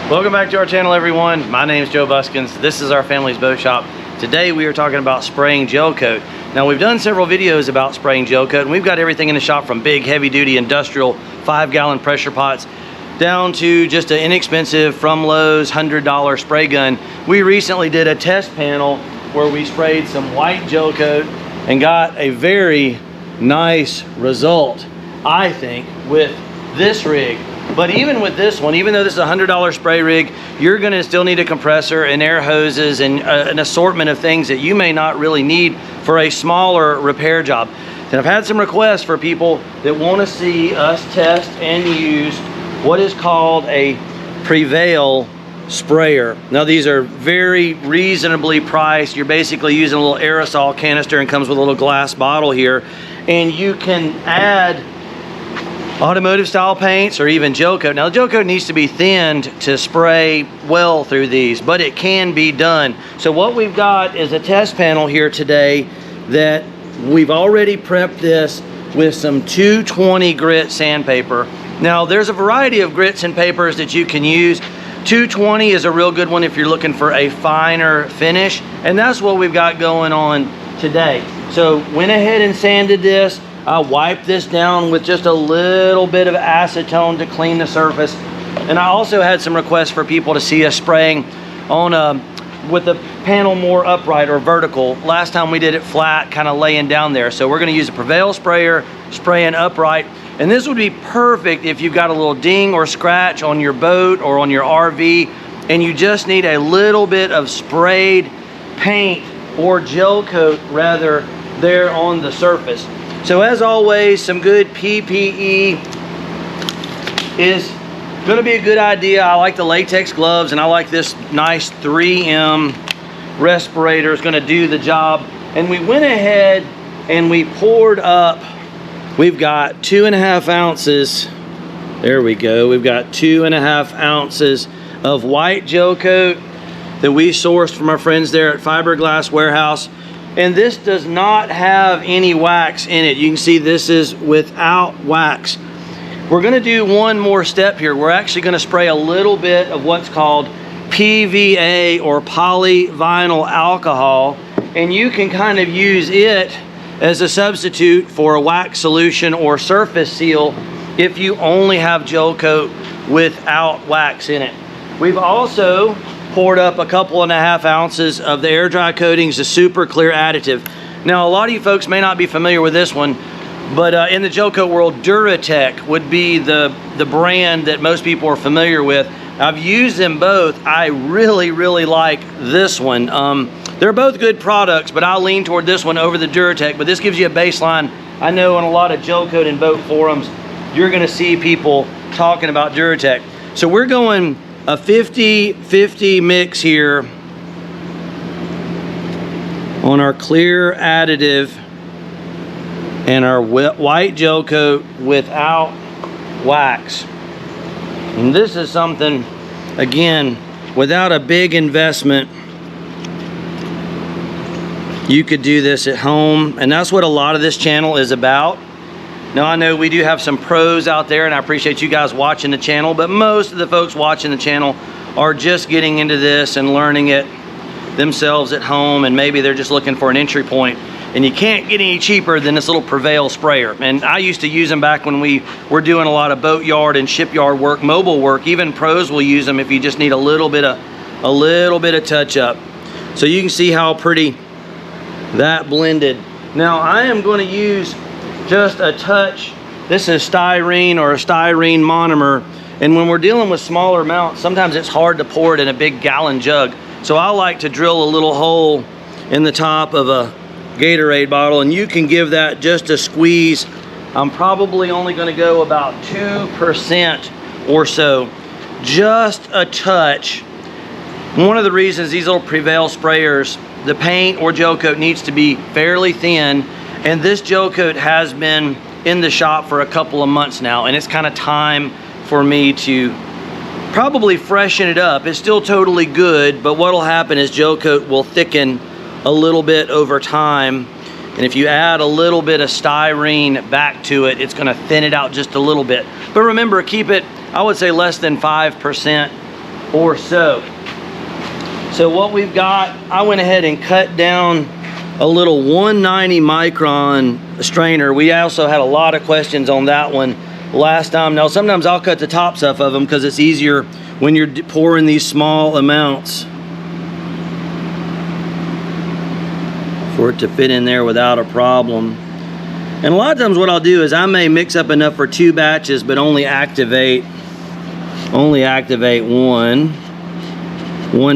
Welcome back to our channel, everyone. My name is Joe Buskins. This is our family's boat shop. Today we are talking about spraying gel coat. Now, we've done several videos about spraying gel coat, and we've got everything in the shop from big heavy duty industrial 5-gallon pressure pots down to just an inexpensive from Lowe's $100 spray gun. We recently did a test panel where we sprayed some white gel coat and got a very nice result, I think, with this rig. But even with this one, even though this is a $100 spray rig, you're gonna still need a compressor and air hoses and an assortment of things that you may not really need for a smaller repair job. And I've had some requests for people that wanna see us test and use what is called a Prevail sprayer. Now, these are very reasonably priced. You're basically using a little aerosol canister and comes with a little glass bottle here. And you can add automotive style paints or even gel coat. Now, the gel coat needs to be thinned to spray well through these, but it can be done. So what we've got is a test panel here today that we've already prepped this with some 220 grit sandpaper. Now, there's a variety of grits and papers that you can use. 220 is a real good one if you're looking for a finer finish, and that's what we've got going on today. So went ahead and sanded this. I wiped this down with just a little bit of acetone to clean the surface. And I also had some requests for people to see us spraying on with the panel more upright or vertical. Last time we did it flat, kind of laying down there. So we're gonna use a Prevail sprayer, spraying upright. And this would be perfect if you've got a little ding or scratch on your boat or on your RV, and you just need a little bit of sprayed paint or gel coat rather there on the surface. So as always, some good PPE is gonna be a good idea. I like the latex gloves, and I like this nice 3M respirator is gonna do the job. And we went ahead and we poured up, we've got 2.5 ounces, there we go. We've got 2.5 ounces of white gel coat that we sourced from our friends there at Fiberglass Warehouse. And this does not have any wax in it. You can see this is without wax. We're gonna do one more step here. We're actually gonna spray a little bit of what's called PVA or polyvinyl alcohol, and you can kind of use it as a substitute for a wax solution or surface seal if you only have gel coat without wax in it. We've also poured up a 1.5 ounces of the air dry coatings, the super clear additive. Now, a lot of you folks may not be familiar with this one, but in the gel coat world, Duratec would be the brand that most people are familiar with. I've used them both. I really like this one. They're both good products, but I'll lean toward this one over the Duratec, but this gives you a baseline. I know on a lot of gel coat and boat forums, you're gonna see people talking about Duratec. So we're going a 50-50 mix here on our clear additive and our white gel coat without wax. And this is something, again, without a big investment, you could do this at home, and that's what a lot of this channel is about. Now, I know we do have some pros out there, and I appreciate you guys watching the channel, but most of the folks watching the channel are just getting into this and learning it themselves at home, and maybe they're just looking for an entry point. And you can't get any cheaper than this little Prevail sprayer. And I used to use them back when we were doing a lot of boat yard and shipyard work, mobile work. Even pros will use them if you just need a little bit of touch up. So you can see how pretty that blended. Now, I am going to use just a touch. This is styrene or a styrene monomer, and when we're dealing with smaller amounts, sometimes it's hard to pour it in a big gallon jug. So I like to drill a little hole in the top of a Gatorade bottle, and you can give that just a squeeze. I'm probably only going to go about 2% or so, just a touch. One of the reasons these little Prevail sprayers, the paint or gel coat needs to be fairly thin. And this gel coat has been in the shop for a couple of months now, and it's kind of time for me to probably freshen it up. It's still totally good, but what'll happen is gel coat will thicken a little bit over time. And if you add a little bit of styrene back to it, it's gonna thin it out just a little bit. But remember, keep it, I would say less than 5% or so. So what we've got, I went ahead and cut down a little 190 micron strainer. We also had a lot of questions on that one last time. Now sometimes I'll cut the tops off of them because it's easier when you're pouring these small amounts for it to fit in there without a problem. And a lot of times what I'll do is I may mix up enough for 2 batches but only activate one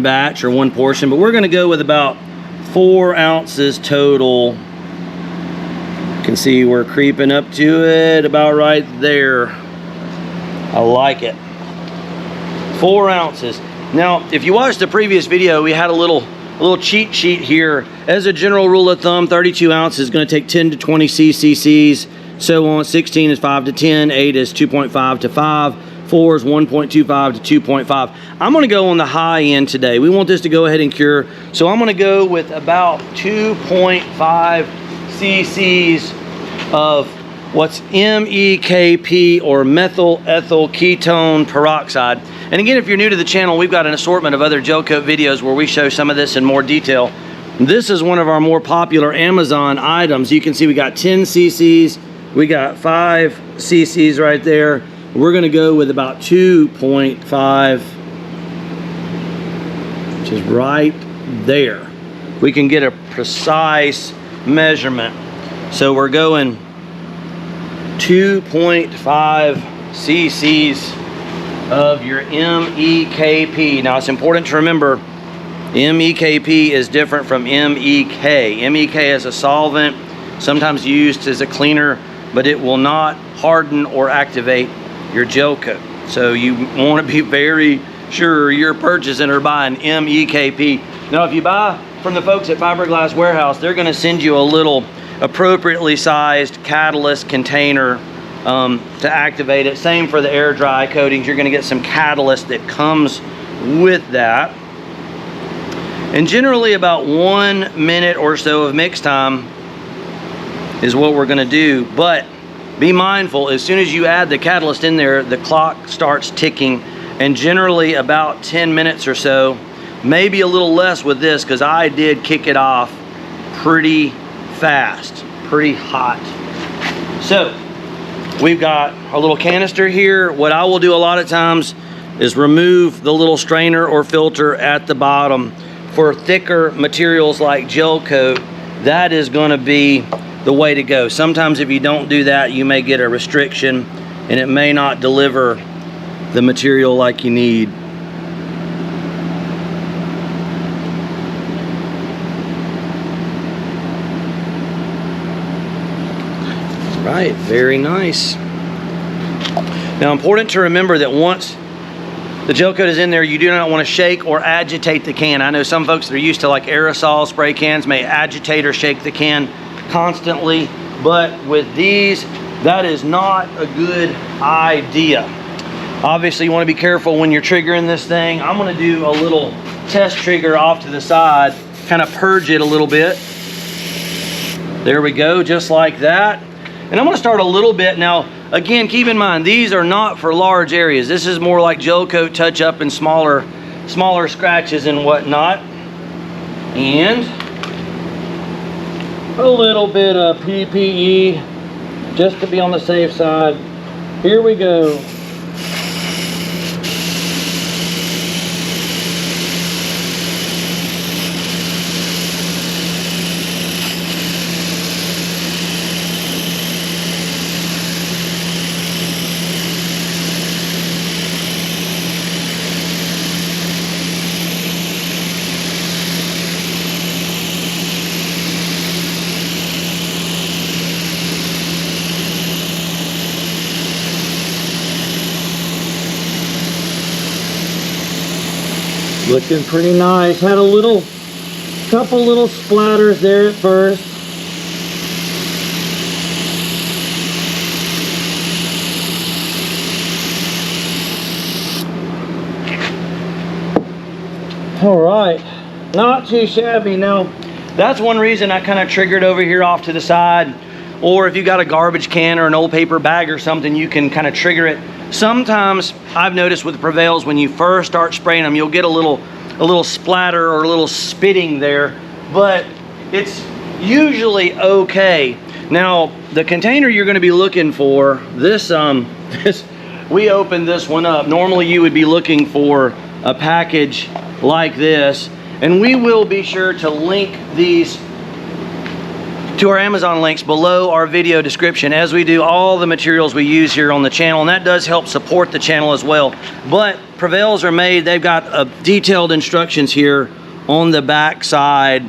batch or one portion. But we're going to go with about 4 ounces total. You can see we're creeping up to it about right there. I like it. 4 ounces. Now if you watched the previous video, we had a little cheat sheet here. As a general rule of thumb, 32 ounces is going to take 10 to 20 cc's, so on. 16 is 5 to 10, 8 is 2.5 to 5, 4 is 1.25 to 2.5. I'm going to go on the high end today. We want this to go ahead and cure, so I'm going to go with about 2.5 cc's of what's MEKP, or methyl ethyl ketone peroxide. And again, if you're new to the channel, we've got an assortment of other Gelcoat videos where we show some of this in more detail. This is one of our more popular Amazon items. You can see we got 10 cc's, we got 5 cc's right there. We're going to go with about 2.5, which is right there. We can get a precise measurement. So we're going 2.5 cc's of your MEKP. Now it's important to remember MEKP is different from MEK. MEK is a solvent, sometimes used as a cleaner, but it will not harden or activate your gel coat. So you want to be very sure you're purchasing or buying MEKP. Now if you buy from the folks at Fiberglass Warehouse, they're going to send you a little appropriately sized catalyst container to activate it. Same for the air dry coatings. You're going to get some catalyst that comes with that. And generally about 1 minute or so of mix time is what we're going to do. But be mindful, as soon as you add the catalyst in there, the clock starts ticking. And generally about 10 minutes or so, maybe a little less with this, because I did kick it off pretty fast, pretty hot. So we've got a little canister here. What I will do a lot of times is remove the little strainer or filter at the bottom. For thicker materials like Gelcoat, that is going to be the way to go. Sometimes if you don't do that, you may get a restriction and it may not deliver the material like you need. Right, very nice. Now, important to remember that once the gel coat is in there, you do not want to shake or agitate the can. I know some folks that are used to like aerosol spray cans may agitate or shake the can constantly, but with these, that is not a good idea. Obviously, you want to be careful when you're triggering this thing. I'm going to do a little test trigger off to the side, kind of purge it a little bit. There we go, just like that. And I'm going to start a little bit. Now, again, keep in mind, these are not for large areas. This is more like gel coat touch up and smaller scratches and whatnot. And a little bit of PPE just to be on the safe side. Here we go. Looking pretty nice. Had a couple little splatters there at first. All right, not too shabby. Now, that's one reason I kind of triggered over here off to the side. Or if you got a garbage can or an old paper bag or something, you can kind of trigger it sometimes I've noticed with Prevails, when you first start spraying them, you'll get a little splatter or a little spitting there, but it's usually okay. Now, the container you're going to be looking for, we opened this one up. Normally you would be looking for a package like this, and we will be sure to link these to our Amazon links below our video description, as we do all the materials we use here on the channel, and that does help support the channel as well. But Prevails are made, they've got detailed instructions here on the back side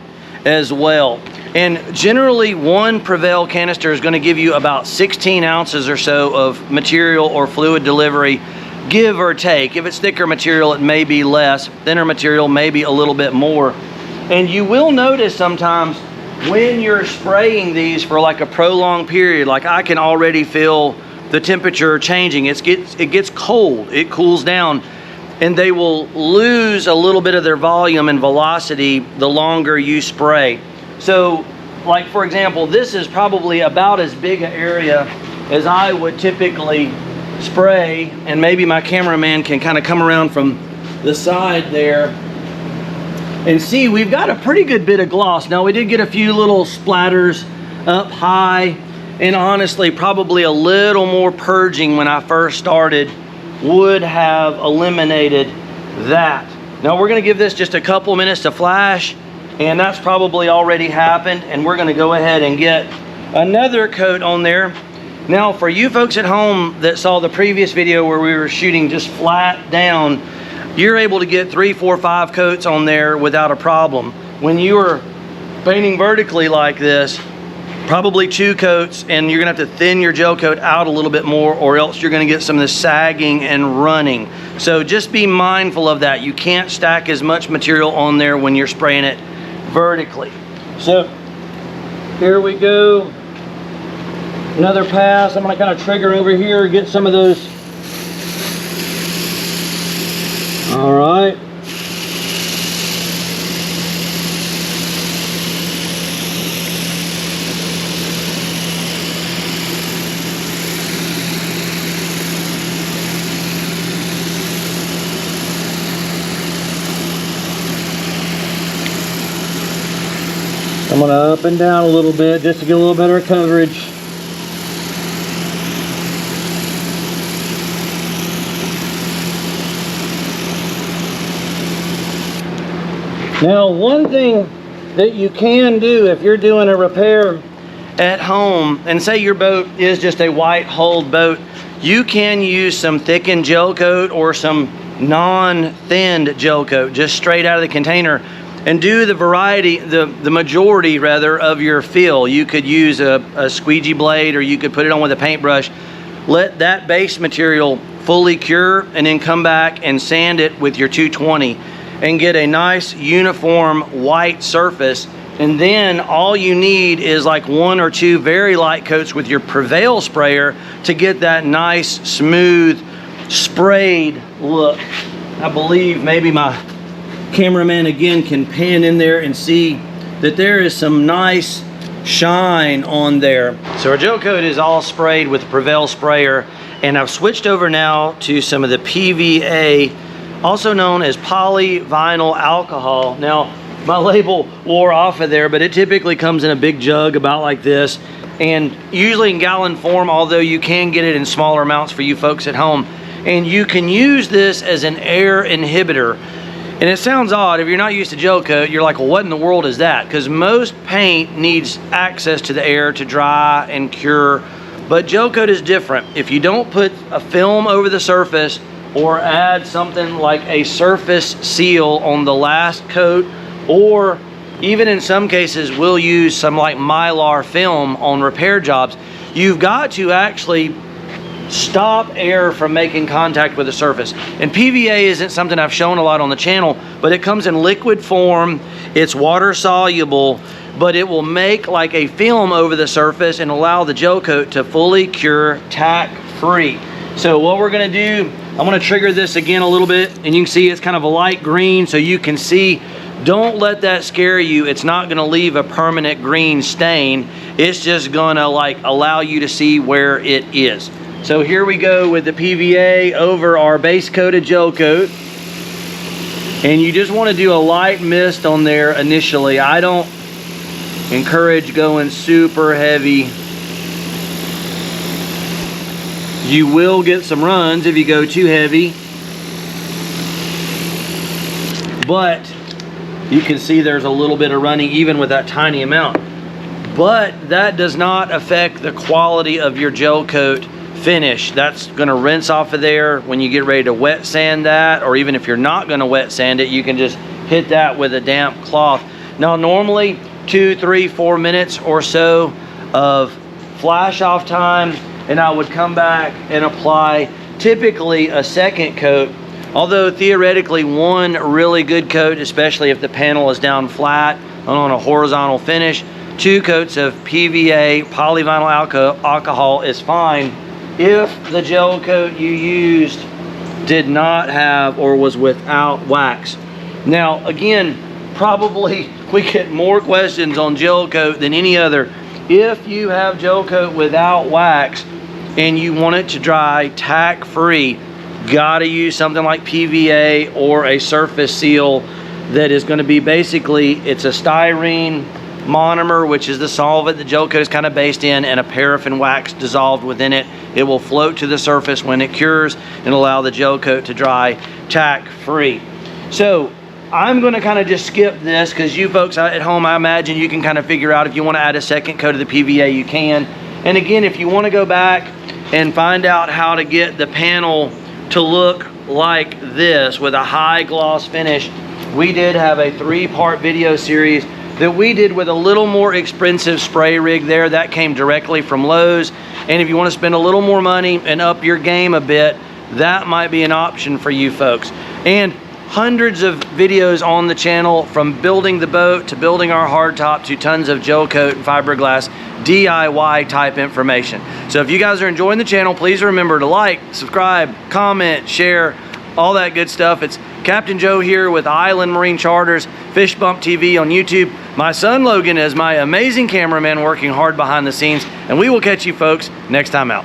as well. And generally one Prevail canister is going to give you about 16 ounces or so of material or fluid delivery, give or take. If it's thicker material, it may be less. Thinner material, maybe a little bit more. And you will notice sometimes when you're spraying these for like a prolonged period, like I can already feel the temperature changing. It gets cold, it cools down, and they will lose a little bit of their volume and velocity the longer you spray. So, like for example, this is probably about as big an area as I would typically spray, and maybe my cameraman can kind of come around from the side there and see, we've got a pretty good bit of gloss. Now, we did get a few little splatters up high, and honestly, probably a little more purging when I first started would have eliminated that. Now, we're gonna give this just a couple minutes to flash, and that's probably already happened, and we're gonna go ahead and get another coat on there. Now, for you folks at home that saw the previous video where we were shooting just flat down, you're able to get 3, 4, 5 coats on there without a problem. When you are painting vertically like this, probably 2 coats, and you're gonna have to thin your gel coat out a little bit more, or else you're gonna get some of this sagging and running. So just be mindful of that. You can't stack as much material on there when you're spraying it vertically. So here we go. Another pass. I'm gonna kind of trigger over here, get some of those. All right. I'm gonna up and down a little bit just to get a little better coverage. Now, one thing that you can do if you're doing a repair at home, and say your boat is just a white hulled boat, you can use some thickened gel coat or some non-thinned gel coat just straight out of the container, and do the majority rather of your fill. You could use a squeegee blade, or you could put it on with a paintbrush. Let that base material fully cure, and then come back and sand it with your 220 and get a nice uniform white surface. And then all you need is like 1 or 2 very light coats with your Prevail sprayer to get that nice smooth sprayed look. I believe maybe my cameraman again can pan in there and see that there is some nice shine on there. So our gel coat is all sprayed with the Prevail sprayer, and I've switched over now to some of the PVA, also known as polyvinyl alcohol. Now, my label wore off of there, but it typically comes in a big jug about like this, and usually in gallon form, although you can get it in smaller amounts for you folks at home. And you can use this as an air inhibitor. And it sounds odd, if you're not used to gel coat, you're like, well, what in the world is that? Because most paint needs access to the air to dry and cure, but gel coat is different. If you don't put a film over the surface, or add something like a surface seal on the last coat, or even in some cases we'll use some like Mylar film on repair jobs, you've got to actually stop air from making contact with the surface. And PVA isn't something I've shown a lot on the channel, but it comes in liquid form, it's water soluble, but it will make like a film over the surface and allow the gel coat to fully cure tack free. So what we're gonna do, I'm gonna trigger this again a little bit, and you can see it's kind of a light green, so you can see. Don't let that scare you. It's not gonna leave a permanent green stain. It's just gonna like allow you to see where it is. So here we go with the PVA over our base coat of gel coat. And you just want to do a light mist on there initially. I don't encourage going super heavy. You will get some runs if you go too heavy. But you can see there's a little bit of running even with that tiny amount. But that does not affect the quality of your gel coat finish. That's going to rinse off of there when you get ready to wet sand that, or even if you're not going to wet sand it, you can just hit that with a damp cloth. Now normally 2, 3, 4 minutes or so of flash off time, and I would come back and apply typically a second coat. Although theoretically one really good coat, especially if the panel is down flat on a horizontal finish, 2 coats of PVA polyvinyl alcohol is fine if the gel coat you used did not have or was without wax. Now again, probably we get more questions on gel coat than any other. If you have gel coat without wax and you want it to dry tack free, gotta use something like PVA or a surface seal that is going to be basically, it's a styrene monomer, which is the solvent the gel coat is kind of based in, and a paraffin wax dissolved within it. It will float to the surface when it cures and allow the gel coat to dry tack free. So I'm going to kind of just skip this because you folks at home, I imagine you can kind of figure out if you want to add a second coat of the PVA, you can. And again, if you want to go back and find out how to get the panel to look like this with a high gloss finish, we did have a 3-part video series that we did with a little more expensive spray rig there. That came directly from Lowe's. And if you want to spend a little more money and up your game a bit, that might be an option for you folks. And hundreds of videos on the channel, from building the boat to building our hardtop to tons of gel coat and fiberglass DIY type information. So if you guys are enjoying the channel, please remember to like, subscribe, comment, share, all that good stuff. It's Captain Joe here with Island Marine Charters, Fish Bump TV on YouTube. My son Logan is my amazing cameraman working hard behind the scenes, and we will catch you folks next time out.